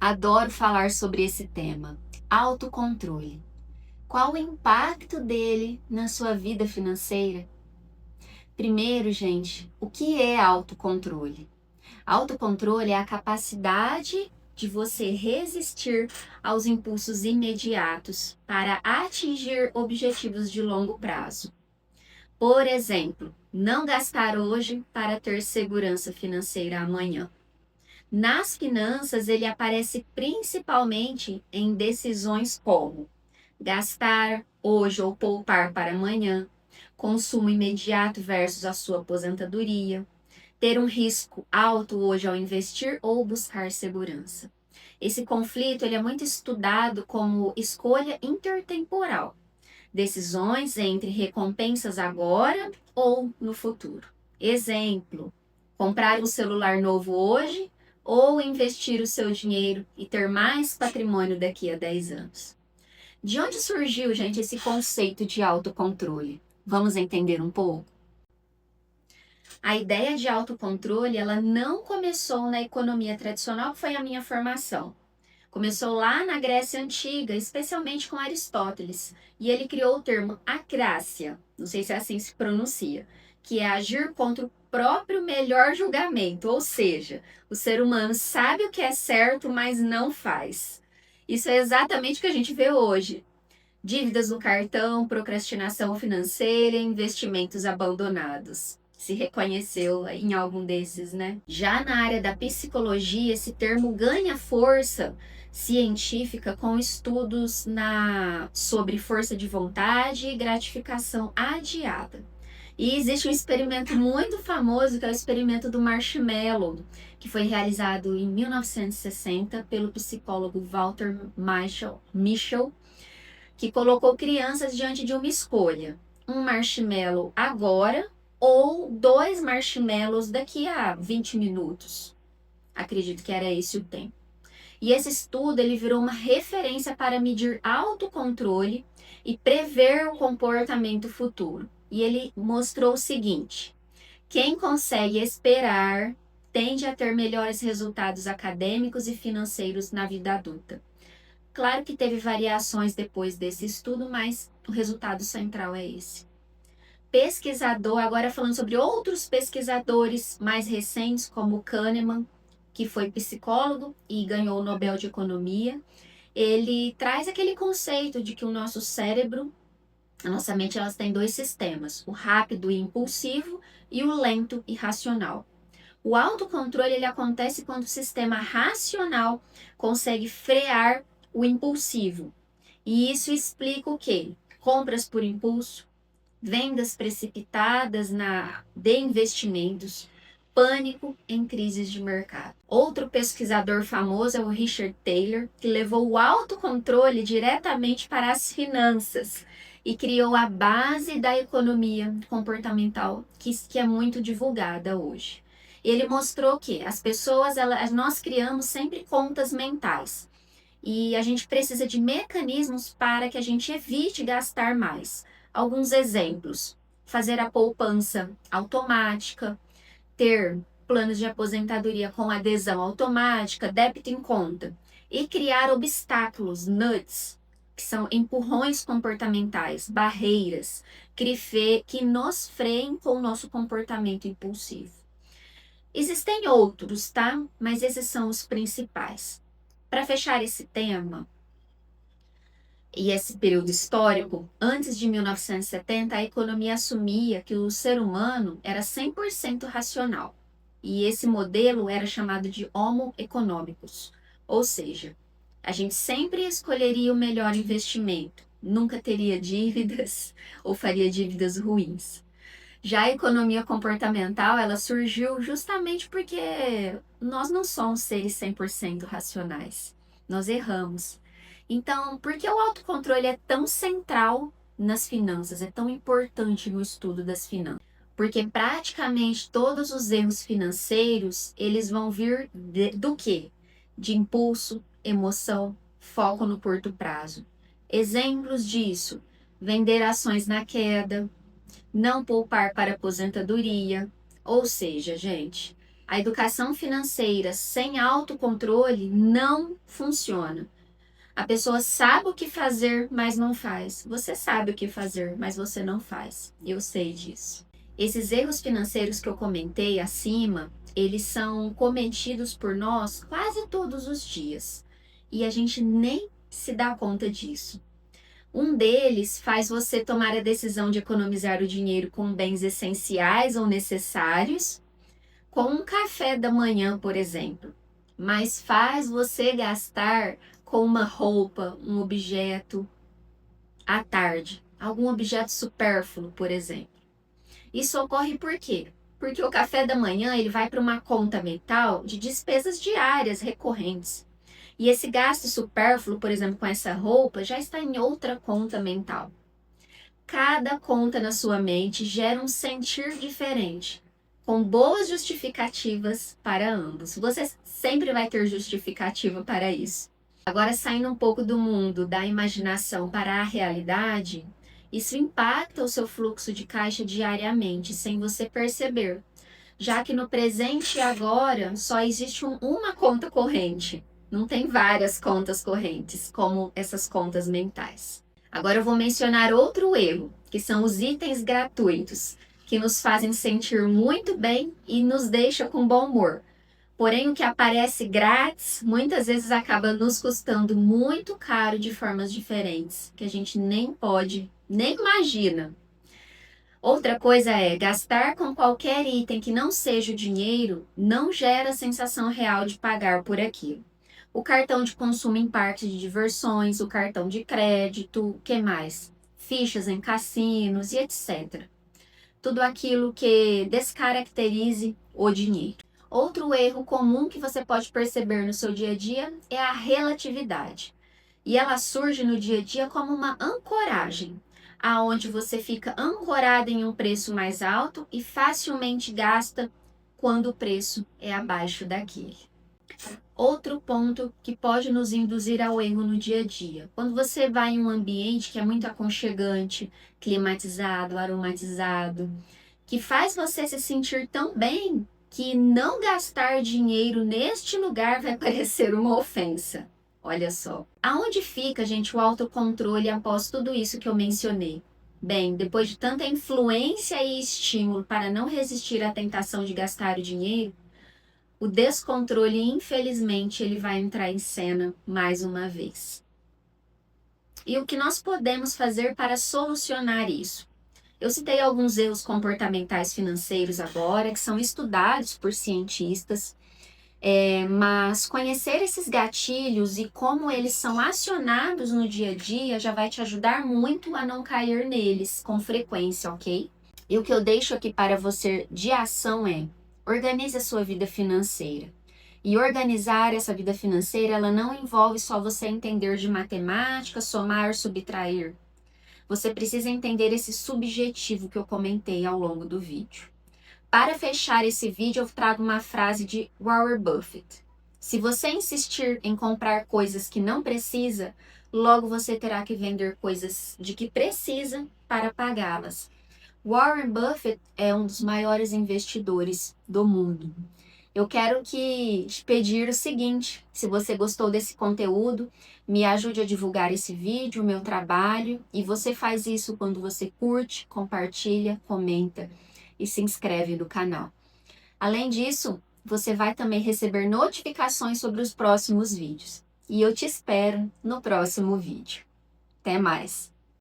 Adoro falar sobre esse tema, autocontrole. Qual o impacto dele na sua vida financeira? Primeiro, gente, o que é autocontrole? Autocontrole é a capacidade de você resistir aos impulsos imediatos para atingir objetivos de longo prazo. Por exemplo, não gastar hoje para ter segurança financeira amanhã. Nas finanças, ele aparece principalmente em decisões como gastar hoje ou poupar para amanhã, consumo imediato versus a sua aposentadoria, ter um risco alto hoje ao investir ou buscar segurança. Esse conflito ele é muito estudado como escolha intertemporal, decisões entre recompensas agora ou no futuro. Exemplo: comprar um celular novo hoje ou investir o seu dinheiro e ter mais patrimônio daqui a 10 anos. De onde surgiu, gente, esse conceito de autocontrole? Vamos entender um pouco? A ideia de autocontrole, ela não começou na economia tradicional, que foi a minha formação. Começou lá na Grécia Antiga, especialmente com Aristóteles, e ele criou o termo acrácia, não sei se é assim se pronuncia, que é agir contra o próprio melhor julgamento, ou seja, o ser humano sabe o que é certo, mas não faz. Isso é exatamente o que a gente vê hoje. Dívidas no cartão, procrastinação financeira, investimentos abandonados. Se reconheceu em algum desses, né? Já na área da psicologia, esse termo ganha força científica com estudos sobre força de vontade e gratificação adiada. E existe um experimento muito famoso, que é o experimento do marshmallow, que foi realizado em 1960 pelo psicólogo Walter Mischel, que colocou crianças diante de uma escolha: um marshmallow agora ou 2 marshmallows daqui a 20 minutos. Acredito que era esse o tempo. E esse estudo ele virou uma referência para medir autocontrole e prever o comportamento futuro. E ele mostrou o seguinte: quem consegue esperar tende a ter melhores resultados acadêmicos e financeiros na vida adulta. Claro que teve variações depois desse estudo, mas o resultado central é esse. Pesquisador, agora falando sobre outros pesquisadores mais recentes, como o Kahneman, que foi psicólogo e ganhou o Nobel de Economia, ele traz aquele conceito de que o nosso cérebro, a nossa mente, elas têm 2 sistemas, o rápido e impulsivo e o lento e racional. O autocontrole ele acontece quando o sistema racional consegue frear o impulsivo. E isso explica o quê? Compras por impulso, vendas precipitadas de investimentos, pânico em crises de mercado. Outro pesquisador famoso é o Richard Taylor, que levou o autocontrole diretamente para as finanças e criou a base da economia comportamental, que é muito divulgada hoje. Ele mostrou que as pessoas, nós criamos sempre contas mentais. E a gente precisa de mecanismos para que a gente evite gastar mais. Alguns exemplos: fazer a poupança automática, ter planos de aposentadoria com adesão automática, débito em conta, e criar obstáculos, nuts, que são empurrões comportamentais, barreiras, que nos freiem com o nosso comportamento impulsivo. Existem outros, tá? Mas esses são os principais. Para fechar esse tema e esse período histórico, antes de 1970, a economia assumia que o ser humano era 100% racional. E esse modelo era chamado de Homo economicus. Ou seja, a gente sempre escolheria o melhor investimento, nunca teria dívidas ou faria dívidas ruins. Já a economia comportamental, ela surgiu justamente porque nós não somos seres 100% racionais. Nós erramos. Então, por que o autocontrole é tão central nas finanças, é tão importante no estudo das finanças? Porque praticamente todos os erros financeiros, eles vão vir do quê? De impulso, emoção, foco no curto prazo. Exemplos disso: vender ações na queda, não poupar para aposentadoria. Ou seja, gente, A educação financeira sem autocontrole não funciona. A pessoa sabe o que fazer, mas não faz. Você sabe o que fazer, mas você não faz. Eu sei disso. Esses erros financeiros que eu comentei acima, eles são cometidos por nós quase todos os dias. E a gente nem se dá conta disso. Um deles faz você tomar a decisão de economizar o dinheiro com bens essenciais ou necessários, com um café da manhã, por exemplo, mas faz você gastar com uma roupa, um objeto à tarde, algum objeto supérfluo, por exemplo. Isso ocorre por quê? Porque o café da manhã ele vai para uma conta mental de despesas diárias recorrentes. E esse gasto supérfluo, por exemplo, com essa roupa, já está em outra conta mental. Cada conta na sua mente gera um sentir diferente, com boas justificativas para ambos. Você sempre vai ter justificativa para isso. Agora, saindo um pouco do mundo da imaginação para a realidade, isso impacta o seu fluxo de caixa diariamente, sem você perceber, já que no presente e agora só existe uma conta corrente. Não tem várias contas correntes, como essas contas mentais. Agora eu vou mencionar outro erro, que são os itens gratuitos, que nos fazem sentir muito bem e nos deixa com bom humor. Porém, o que aparece grátis, muitas vezes acaba nos custando muito caro de formas diferentes, que a gente nem pode, nem imagina. Outra coisa é, gastar com qualquer item que não seja o dinheiro não gera a sensação real de pagar por aquilo. O cartão de consumo em parques de diversões, o cartão de crédito, o que mais? Fichas em cassinos e etc. Tudo aquilo que descaracterize o dinheiro. Outro erro comum que você pode perceber no seu dia a dia é a relatividade. E ela surge no dia a dia como uma ancoragem, aonde você fica ancorado em um preço mais alto e facilmente gasta quando o preço é abaixo daquele. Outro ponto que pode nos induzir ao erro no dia a dia. Quando você vai em um ambiente que é muito aconchegante, climatizado, aromatizado, que faz você se sentir tão bem que não gastar dinheiro neste lugar vai parecer uma ofensa. Olha só. Aonde fica, gente, o autocontrole após tudo isso que eu mencionei? Bem, depois de tanta influência e estímulo para não resistir à tentação de gastar o dinheiro, o descontrole, infelizmente, ele vai entrar em cena mais uma vez. E o que nós podemos fazer para solucionar isso? Eu citei alguns erros comportamentais financeiros agora, que são estudados por cientistas, mas conhecer esses gatilhos e como eles são acionados no dia a dia já vai te ajudar muito a não cair neles com frequência, ok? E o que eu deixo aqui para você de ação é: organize a sua vida financeira. E organizar essa vida financeira, ela não envolve só você entender de matemática, somar, subtrair. Você precisa entender esse subjetivo que eu comentei ao longo do vídeo. Para fechar esse vídeo, eu trago uma frase de Warren Buffett. Se você insistir em comprar coisas que não precisa, logo você terá que vender coisas de que precisa para pagá-las. Warren Buffett é um dos maiores investidores do mundo. Eu quero te pedir o seguinte: se você gostou desse conteúdo, me ajude a divulgar esse vídeo, o meu trabalho, e você faz isso quando você curte, compartilha, comenta e se inscreve no canal. Além disso, você vai também receber notificações sobre os próximos vídeos. E eu te espero no próximo vídeo. Até mais!